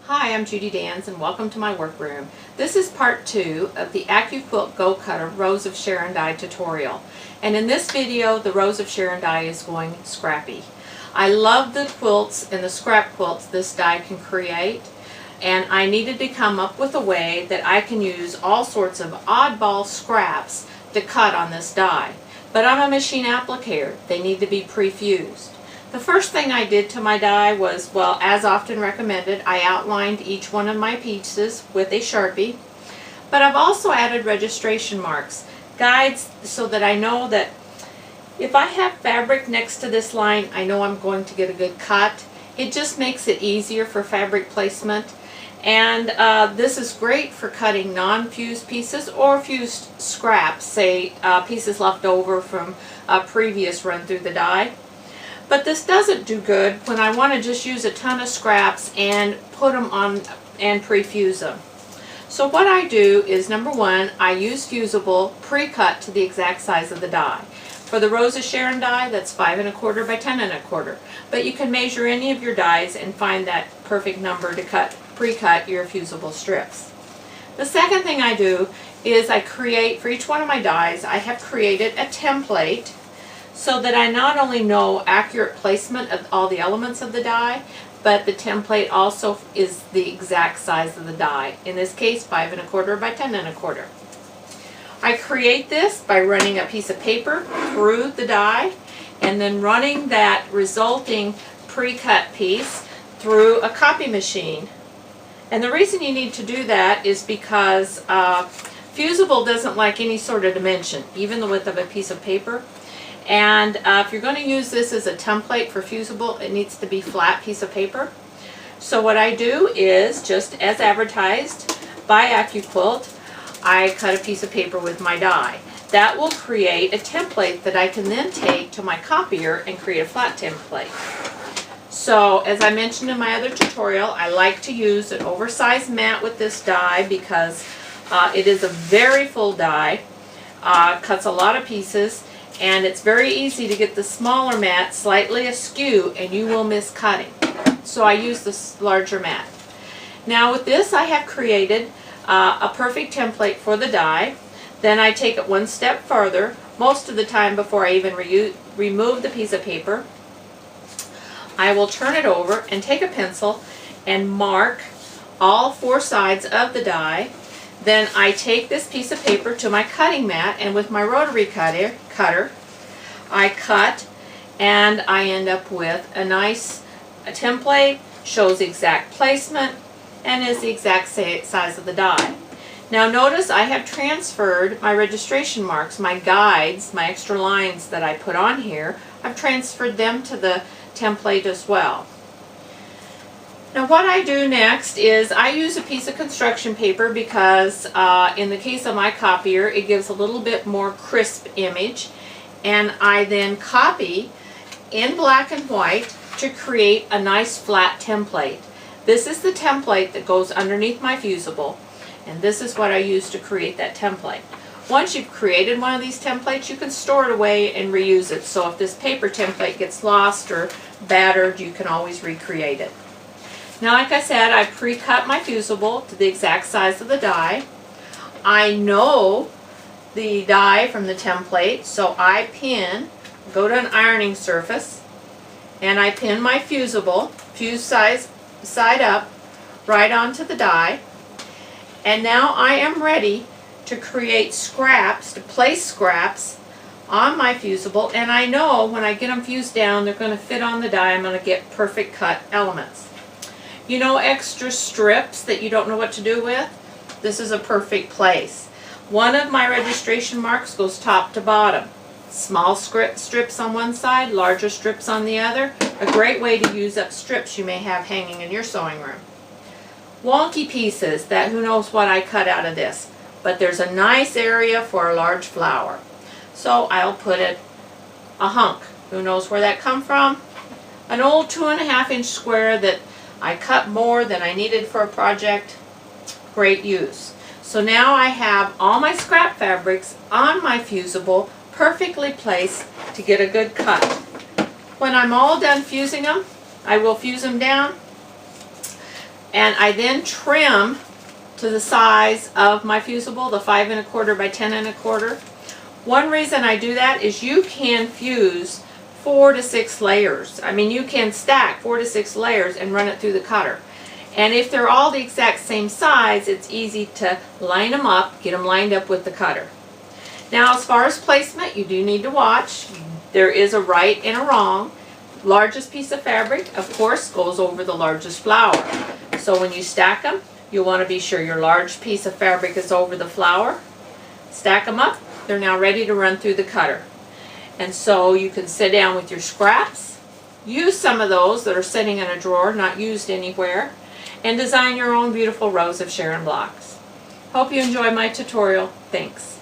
Hi, I'm Judy Dans and welcome to my workroom. This is part 2 of the Accuquilt Go Cutter Rose of Sharon die tutorial. And in this video, the Rose of Sharon die is going scrappy. I love the quilts and the scrap quilts this die can create, and I needed to come up with a way that I can use all sorts of oddball scraps to cut on this die. But I'm a machine applicator. They need to be pre-fused. The first thing I did to my die was, well, as often recommended, I outlined each one of my pieces with a Sharpie. But I've also added registration marks, guides, so that I know that if I have fabric next to this line, I know I'm going to get a good cut. It just makes it easier for fabric placement. And this is great for cutting non-fused pieces or fused scraps, say pieces left over from a previous run through the die. But this doesn't do good when I want to just use a ton of scraps and put them on and pre-fuse them. So what I do is, number one, I use fusible pre-cut to the exact size of the die. For the Rose of Sharon die, that's 5 1/4 by 10 1/4. But you can measure any of your dies and find that perfect number to pre-cut your fusible strips. The second thing I do is I create, for each one of my dies, I have created a template so that I not only know accurate placement of all the elements of the die, but the template also is the exact size of the die. In this case, 5 1/4 by 10 1/4. I create this by running a piece of paper through the die and then running that resulting pre-cut piece through a copy machine. And the reason you need to do that is because fusible doesn't like any sort of dimension, even the width of a piece of paper. And if you're going to use this as a template for fusible, it needs to be flat piece of paper. So what I do is, just as advertised by Accuquilt, I cut a piece of paper with my die. That will create a template that I can then take to my copier and create a flat template. So as I mentioned in my other tutorial, I like to use an oversized mat with this die because it is a very full die, cuts a lot of pieces, and it's very easy to get the smaller mat slightly askew and you will miss cutting. So I use this larger mat. Now with this, I have created a perfect template for the die. Then I take it one step further, most of the time before I even remove the piece of paper. I will turn it over and take a pencil and mark all 4 sides of the die. Then I take this piece of paper to my cutting mat, and with my rotary cutter, I cut, and I end up with a nice template, shows exact placement, and is the exact size of the die. Now notice I have transferred my registration marks, my guides, my extra lines that I put on here, I've transferred them to the template as well. Now what I do next is I use a piece of construction paper because in the case of my copier, it gives a little bit more crisp image, and I then copy in black and white to create a nice flat template. This is the template that goes underneath my fusible, and this is what I use to create that template. Once you've created one of these templates, you can store it away and reuse it. So if this paper template gets lost or battered, you can always recreate it. Now, like I said, I pre-cut my fusible to the exact size of the die. I know the die from the template, so I go to an ironing surface, and I pin my fusible, fused side up, right onto the die. And now I am ready to create scraps, to place scraps on my fusible, and I know when I get them fused down, they're going to fit on the die. I'm going to get perfect cut elements. You know, extra strips that you don't know what to do with? This is a perfect place. One of my registration marks goes top to bottom. Small strips on one side, larger strips on the other. A great way to use up strips you may have hanging in your sewing room. Wonky pieces, that who knows what I cut out of this. But there's a nice area for a large flower. So I'll put a hunk. Who knows where that come from? An old 2.5 inch square that I cut more than I needed for a project. Great use. So now I have all my scrap fabrics on my fusible, perfectly placed to get a good cut. When I'm all done fusing them, I will fuse them down. And I then trim to the size of my fusible, the 5 1/4 by 10 1/4. One reason I do that is you can fuse 4 to 6 layers. I mean, you can stack 4 to 6 layers and run it through the cutter. And if they're all the exact same size, it's easy to line them up, get them lined up with the cutter. Now, as far as placement, you do need to watch. There is a right and a wrong. Largest piece of fabric, of course, goes over the largest flower. So when you stack them, you'll want to be sure your large piece of fabric is over the flower. Stack them up. They're now ready to run through the cutter. And so you can sit down with your scraps, use some of those that are sitting in a drawer, not used anywhere, and design your own beautiful Rose of Sharon blocks. Hope you enjoy my tutorial. Thanks.